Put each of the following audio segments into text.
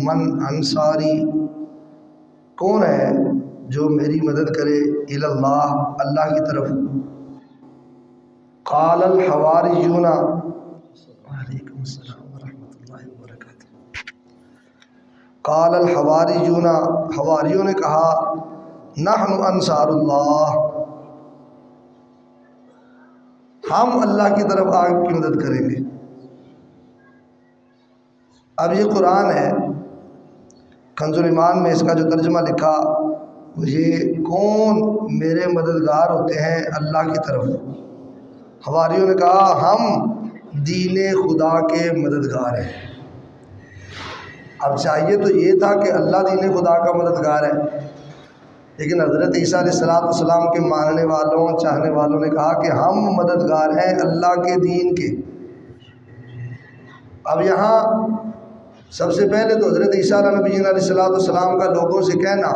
من انصاری، کون ہے جو میری مدد کرے اللہ اللہ کی طرف؟ قال الحواریون، وعلیکم السلام ورحمۃ اللہ وبرکاتہ، قال الحواریون، حواریوں نے کہا نحن انصار اللہ، ہم اللہ کی طرف آپ کی مدد کریں گے۔ اب یہ قرآن ہے، کنز الایمان میں اس کا جو ترجمہ لکھا یہ کون میرے مددگار ہوتے ہیں اللہ کی طرف؟ حواریوں نے کہا ہم دین خدا کے مددگار ہیں۔ اب چاہیے تو یہ تھا کہ اللہ دین خدا کا مددگار ہے، لیکن حضرت عیسیٰ علیہ السلام کے ماننے والوں چاہنے والوں نے کہا کہ ہم مددگار ہیں اللہ کے دین کے۔ اب یہاں سب سے پہلے تو حضرت عیسیٰ علیہ السلام کا لوگوں سے کہنا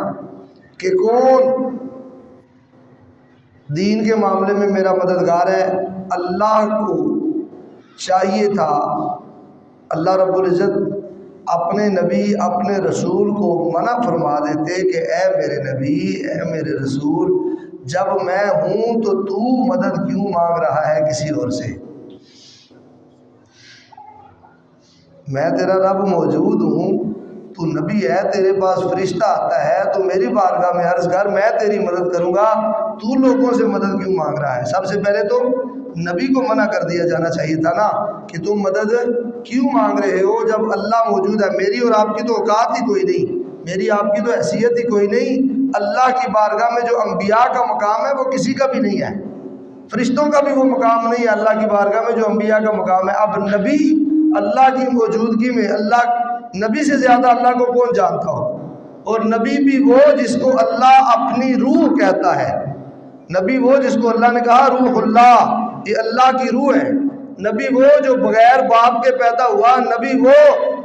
کہ کون دین کے معاملے میں میرا مددگار ہے، اللہ کو چاہیے تھا اللہ رب العزت اپنے نبی اپنے رسول کو منع فرما دیتے کہ اے میرے نبی اے میرے رسول، جب میں ہوں تو مدد کیوں مانگ رہا ہے کسی اور سے؟ میں تیرا رب موجود ہوں، تو نبی ہے، تیرے پاس فرشتہ آتا ہے، تو میری بارگاہ میں عرض کر، میں تیری مدد کروں گا، تو لوگوں سے مدد کیوں مانگ رہا ہے؟ سب سے پہلے تو نبی کو منع کر دیا جانا چاہیے تھا نا کہ تم مدد کیوں مانگ رہے ہو جب اللہ موجود ہے؟ میری اور آپ کی تو اوقات ہی کوئی نہیں، میری آپ کی تو حیثیت ہی کوئی نہیں، اللہ کی بارگاہ میں جو انبیاء کا مقام ہے وہ کسی کا بھی نہیں ہے، فرشتوں کا بھی وہ مقام نہیں ہے اللہ کی بارگاہ میں جو انبیاء کا مقام ہے۔ اب نبی اللہ کی موجودگی میں اللہ، نبی سے زیادہ اللہ کو کون جانتا ہو؟ اور نبی بھی وہ جس کو اللہ اپنی روح کہتا ہے، نبی وہ جس کو اللہ نے کہا روح اللہ، یہ اللہ کی روح ہے، نبی وہ جو بغیر باپ کے پیدا ہوا، نبی وہ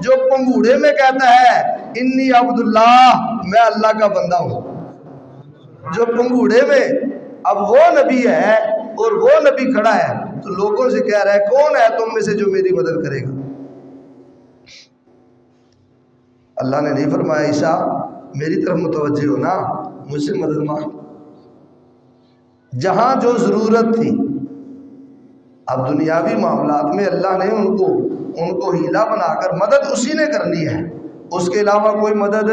جو پنگوڑے میں کہتا ہے انی عبداللہ، میں اللہ کا بندہ ہوں، جو پنگوڑے میں، اب وہ نبی ہے اور وہ نبی کھڑا ہے تو لوگوں سے کہہ رہا ہے کون ہے تم میں سے جو میری مدد کرے گا؟ اللہ نے نہیں فرمایا عیسیٰ میری طرف متوجہ ہو نا، مجھ سے مدد مانگ، جہاں جو ضرورت تھی۔ اب دنیاوی معاملات میں اللہ نے ان کو ہیلا بنا کر مدد اسی نے کرنی ہے، اس کے علاوہ کوئی مدد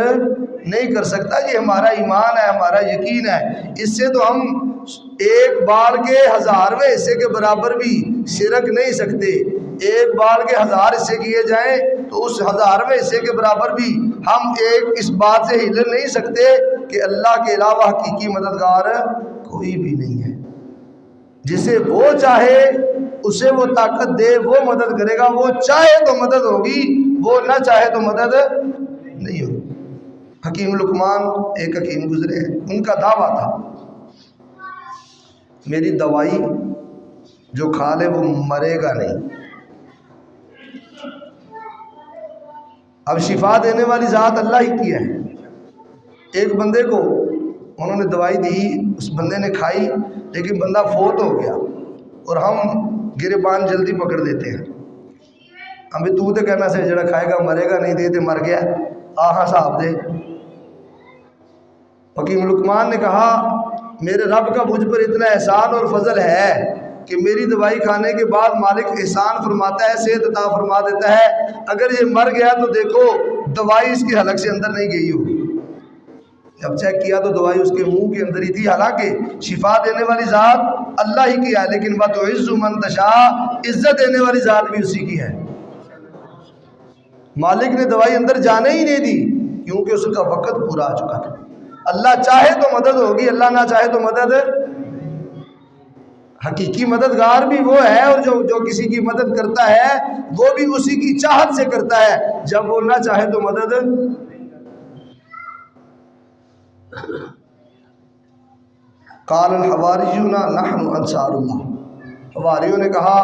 نہیں کر سکتا۔ یہ ہمارا ایمان ہے، ہمارا یقین ہے، اس سے تو ہم ایک بال کے 1000ویں حصے کے برابر بھی شرک نہیں سکتے، ایک بال کے 1000 حصے کیے جائیں تو اس 1000ویں حصے کے برابر بھی ہم اس بات سے ہل نہیں سکتے کہ اللہ کے علاوہ حقیقی مددگار کوئی بھی نہیں ہے۔ جسے وہ چاہے اسے وہ طاقت دے وہ مدد کرے گا، وہ چاہے تو مدد ہوگی، وہ نہ چاہے تو مدد نہیں ہوگی۔ حکیم لقمان ایک حکیم گزرے ہیں، ان کا دعویٰ تھا میری دوائی جو کھا لے وہ مرے گا نہیں۔ اب شفا دینے والی ذات اللہ ہی کی ہے۔ ایک بندے کو انہوں نے دوائی دی، اس بندے نے کھائی، لیکن بندہ فوت ہو گیا، اور ہم گربان جلدی پکڑ لیتے ہیں، ہمیں تو تے کہنا سے جڑا کھائے گا مرے گا نہیں، دے تے مر گیا، آہا صاحب دے۔ حکیم لقمان نے کہا میرے رب کا مجھ پر اتنا احسان اور فضل ہے کہ میری دوائی کھانے کے بعد مالک احسان فرماتا ہے، صحت عطا فرما دیتا ہے، اگر یہ مر گیا تو دیکھو دوائی اس کے حلق سے اندر نہیں گئی ہوگی، جب چیک کیا تو دوائی اس کے منہ کے اندر ہی تھی۔ حالانکہ شفا دینے والی ذات اللہ ہی کی ہے، لیکن وَتُعِزُّ مَن تَشَاءُ، عزت دینے والی ذات بھی اسی کی ہے۔ مالک نے دوائی اندر جانے ہی نہیں دی کیونکہ اس کا وقت پورا آ چکا تھا۔ اللہ چاہے تو مدد ہوگی، اللہ نہ چاہے تو مدد۔ حقیقی مددگار بھی وہ ہے، اور جو کسی کی مدد کرتا ہے وہ بھی اسی کی چاہت سے کرتا ہے، جب وہ نہ چاہے تو مدد۔ قال الحواریون نحن انصار اللہ، حواریوں نے کہا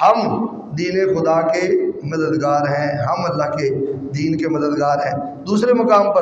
ہم دین خدا کے مددگار ہیں، ہم اللہ کے دین کے مددگار ہیں۔ دوسرے مقام پر